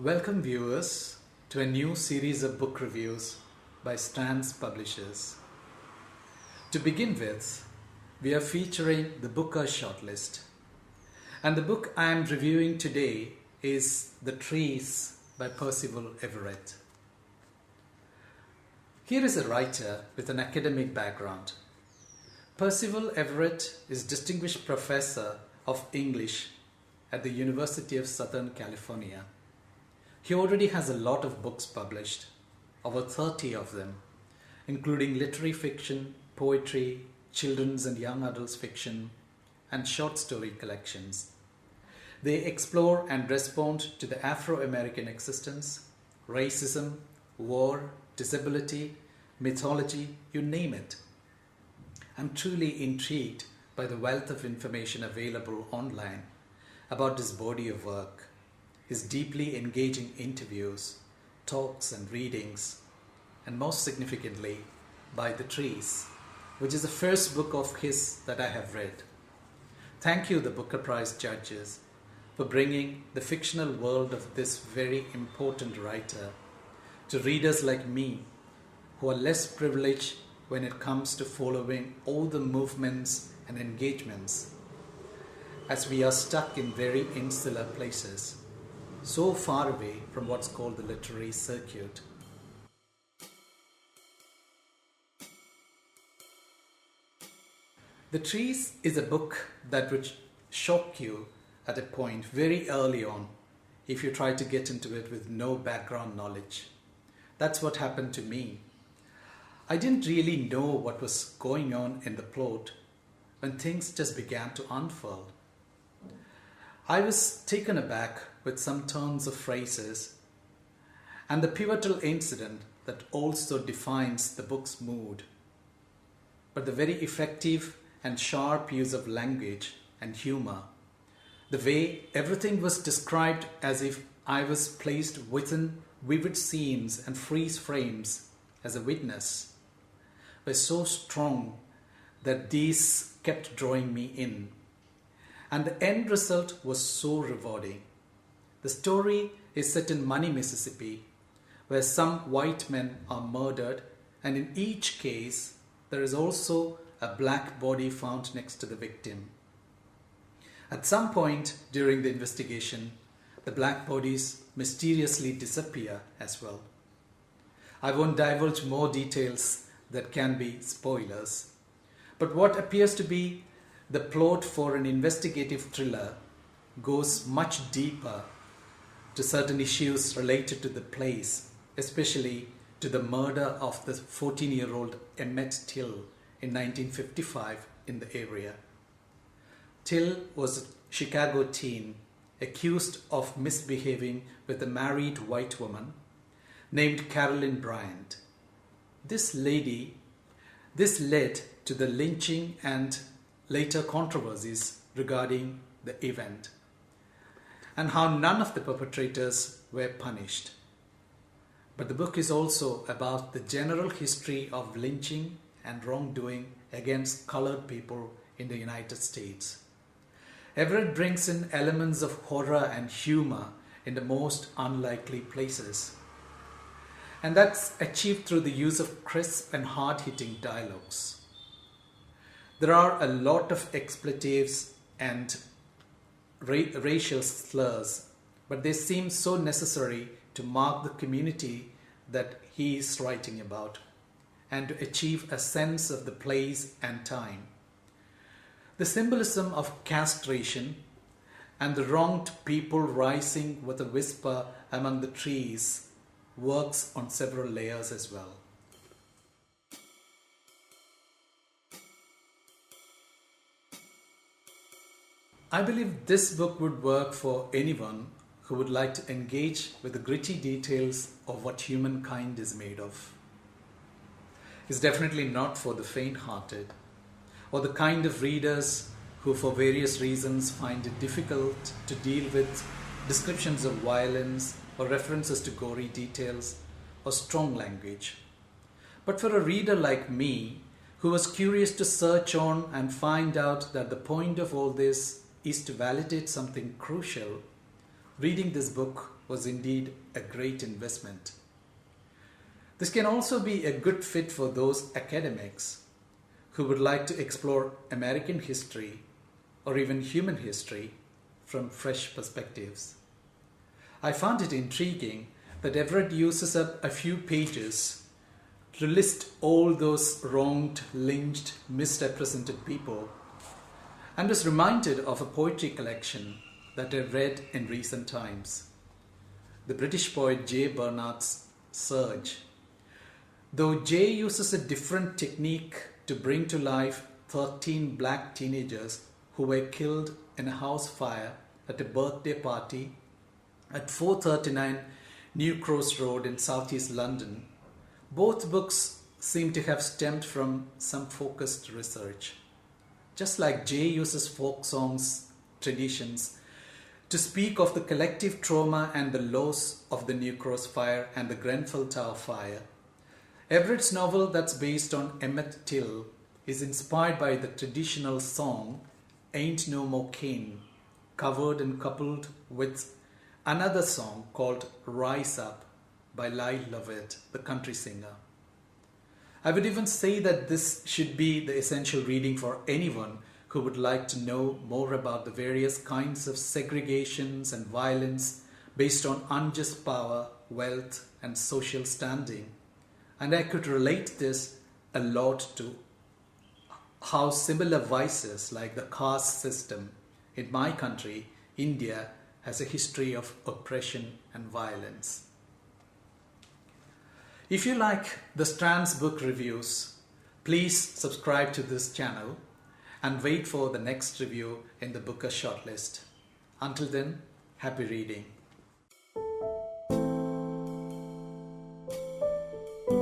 Welcome viewers to a new series of book reviews by Strands publishers. To begin with, we are featuring the Booker Shortlist. And the book I am reviewing today is The Trees by Percival Everett. Here is a writer with an academic background. Percival Everett is Distinguished Professor of English at the University of Southern California. He already has a lot of books published, over 30 of them, including literary fiction, poetry, children's and young adults fiction, and short story collections. They explore and respond to the Afro-American existence, racism, war, disability, mythology, you name it. I'm truly intrigued by the wealth of information available online about this body of work. His deeply engaging interviews, talks and readings, and most significantly, by The Trees, which is the first book of his that I have read. Thank you, the Booker Prize judges, for bringing the fictional world of this very important writer to readers like me, who are less privileged when it comes to following all the movements and engagements, as we are stuck in very insular places, so far away from what's called the literary circuit. The Trees is a book that would shock you at a point very early on if you try to get into it with no background knowledge. That's what happened to me. I didn't really know what was going on in the plot when things just began to unfurl. I was taken aback with some turns of phrases and the pivotal incident that also defines the book's mood. But the very effective and sharp use of language and humor, the way everything was described as if I was placed within vivid scenes and freeze frames as a witness, were so strong that these kept drawing me in. And the end result was so rewarding. The story is set in Money, Mississippi, where some white men are murdered, and in each case, there is also a black body found next to the victim. At some point during the investigation, the black bodies mysteriously disappear as well. I won't divulge more details that can be spoilers, but what appears to be the plot for an investigative thriller goes much deeper to certain issues related to the place, especially to the murder of the 14-year-old Emmett Till in 1955 in the area. Till was a Chicago teen accused of misbehaving with a married white woman named Carolyn Bryant. This led to the lynching and later controversies regarding the event, and how none of the perpetrators were punished. But the book is also about the general history of lynching and wrongdoing against colored people in the United States. Everett brings in elements of horror and humor in the most unlikely places. And that's achieved through the use of crisp and hard-hitting dialogues. There are a lot of expletives and racial slurs, but they seem so necessary to mark the community that he is writing about and to achieve a sense of the place and time. The symbolism of castration and the wronged people rising with a whisper among the trees works on several layers as well. I believe this book would work for anyone who would like to engage with the gritty details of what humankind is made of. It's definitely not for the faint-hearted or the kind of readers who for various reasons find it difficult to deal with descriptions of violence or references to gory details or strong language. But for a reader like me, who was curious to search on and find out that the point of all this is to validate something crucial, reading this book was indeed a great investment. This can also be a good fit for those academics who would like to explore American history or even human history from fresh perspectives. I found it intriguing that Everett uses up a few pages to list all those wronged, lynched, misrepresented people, and was reminded of a poetry collection that I read in recent times. The British poet J. Bernard's Surge. Though J uses a different technique to bring to life 13 black teenagers who were killed in a house fire at a birthday party at 439 New Cross Road in southeast London, both books seem to have stemmed from some focused research. Just like J uses folk songs, traditions, to speak of the collective trauma and the loss of the New Cross fire and the Grenfell Tower fire, Everett's novel that's based on Emmett Till is inspired by the traditional song Ain't No More King, covered and coupled with another song called Rise Up by Lyle Lovett, the country singer. I would even say that this should be the essential reading for anyone who would like to know more about the various kinds of segregations and violence based on unjust power, wealth, and social standing. And I could relate this a lot to how similar vices like the caste system in my country, India, has a history of oppression and violence. If you like the Strands book reviews, please subscribe to this channel and wait for the next review in the Booker Shortlist. Until then, happy reading.